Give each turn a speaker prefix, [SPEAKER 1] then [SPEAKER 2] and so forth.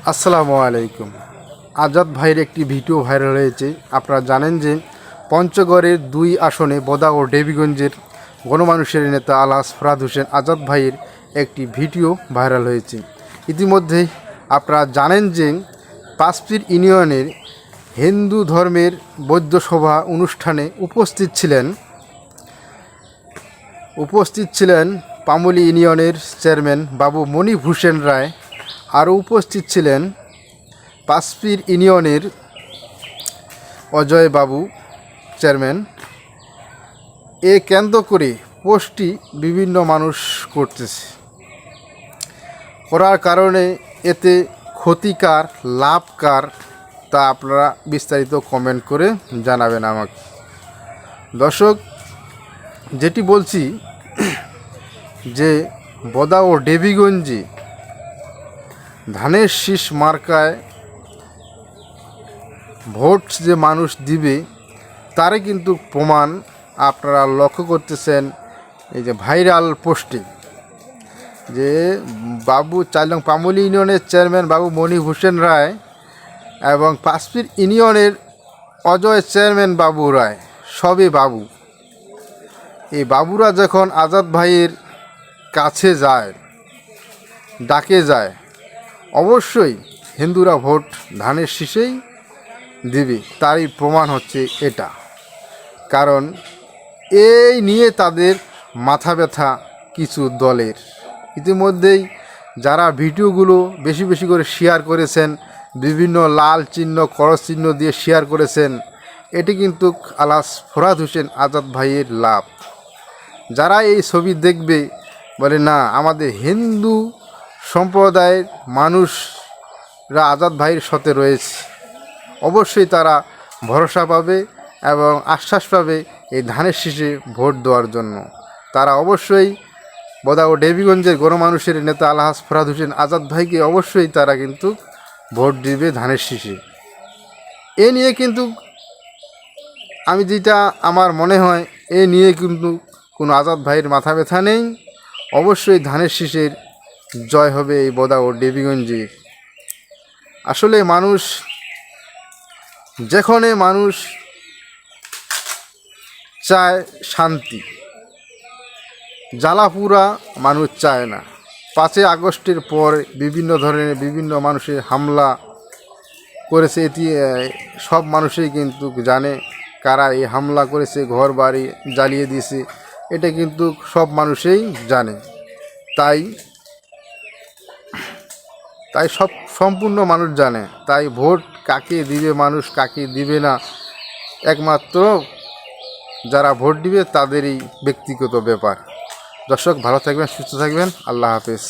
[SPEAKER 1] আসসালামু আলাইকুম। আজাদ ভাইয়ের একটি ভিডিও ভাইরাল হয়েছে। আপনারা জানেন যে পঞ্চগড়ের 2 আসনে বোদা ও দেবীগঞ্জের গণমানুষের নেতা আলহাজ ফরহাদ হোসেন আজাদ ভাইয়ের একটি ভিডিও ভাইরাল হয়েছে। ইতিমধ্যেই আপনারা জানেন যে পাঁচপীর ইউনিয়নের হিন্দু ধর্মের বৌদ্ধ সভা অনুষ্ঠানে উপস্থিত ছিলেন পামুলী ইউনিয়নের চেয়ারম্যান বাবু মনিব হোসেন রায়। আরও উপস্থিত ছিলেন পাঁচপীর ইউনিয়নের অজয় বাবু চেয়ারম্যান। এ কেন্দ্র করে পোস্টটি বিভিন্ন মানুষ করার কারণে এতে ক্ষতিকার লাভকার তা আপনারা বিস্তারিত কমেন্ট করে জানাবেন আমাকে। দর্শক, যেটি বলছি যে বোদা ও দেবীগঞ্জে ধানের শীষ মার্কায় ভোট যে মানুষ দিবে তারে কিন্তু প্রমাণ আপনারা লক্ষ্য করতেছেন এই যে ভাইরাল পোস্টে, যে বাবু 4 নং পামুলী ইউনিয়নের চেয়ারম্যান বাবু মনিব হোসেন রায় এবং পাঁচপীর ইউনিয়নের অজয় চেয়ারম্যান বাবু রায়, সবই বাবু। এই বাবুরা যখন আজাদ ভাইয়ের কাছে যায়, ডাকে যায়, অবশ্যই হিন্দুরা ভোট ধানের শীষেই দিবে। তারই প্রমাণ হচ্ছে এটা। কারণ এই নিয়ে তাদের মাথা ব্যথা কিছু দলের। ইতিমধ্যেই যারা ভিডিওগুলো বেশি বেশি করে শেয়ার করেছেন, বিভিন্ন লাল চিহ্ন করস চিহ্ন দিয়ে শেয়ার করেছেন, এটি কিন্তু আলহাজ ফরহাদ হোসেন আজাদ ভাইয়ের লাভ। যারা এই ছবি দেখবে বলে না আমাদের হিন্দু সম্প্রদায়ের মানুষরা আজাদ ভাইয়ের সাথে রয়েছে, অবশ্যই তারা ভরসা পাবে এবং আশ্বাস পাবে এই ধানের শীষে ভোট দেওয়ার জন্য। তারা অবশ্যই বোদা ও দেবীগঞ্জের গণমানুষের নেতা আলহাজ ফরহাদ হোসেন আজাদ ভাইকে অবশ্যই তারা কিন্তু ভোট দিবে ধানের শীষে। এ নিয়ে কিন্তু আমি যেটা আমার মনে হয়, এ নিয়ে কিন্তু কোনো আজাদ ভাইয়ের মাথা ব্যথা নেই। অবশ্যই ধানের শীষের জয় হবে এই বোদা ও দেবীগঞ্জে। আসলে মানুষ চায় শান্তি, জ্বালাপুরা মানুষ চায় না। 5 আগস্টের পর বিভিন্ন মানুষের হামলা করেছে। এটি সব মানুষই কিন্তু জানে কারা এই হামলা করেছে, ঘর বাড়ি জ্বালিয়ে দিয়েছে, এটা কিন্তু সব মানুষই জানে। তাই সম্পূর্ণ মানুষ জানে। তাই ভোট কাকে দিবে মানুষ, কাকে দিবে না, একমাত্র যারা ভোট দিবে তাদেরই ব্যক্তিগত ব্যাপার। দর্শক, ভালো থাকবেন, সুস্থ থাকবেন। আল্লাহ হাফেজ।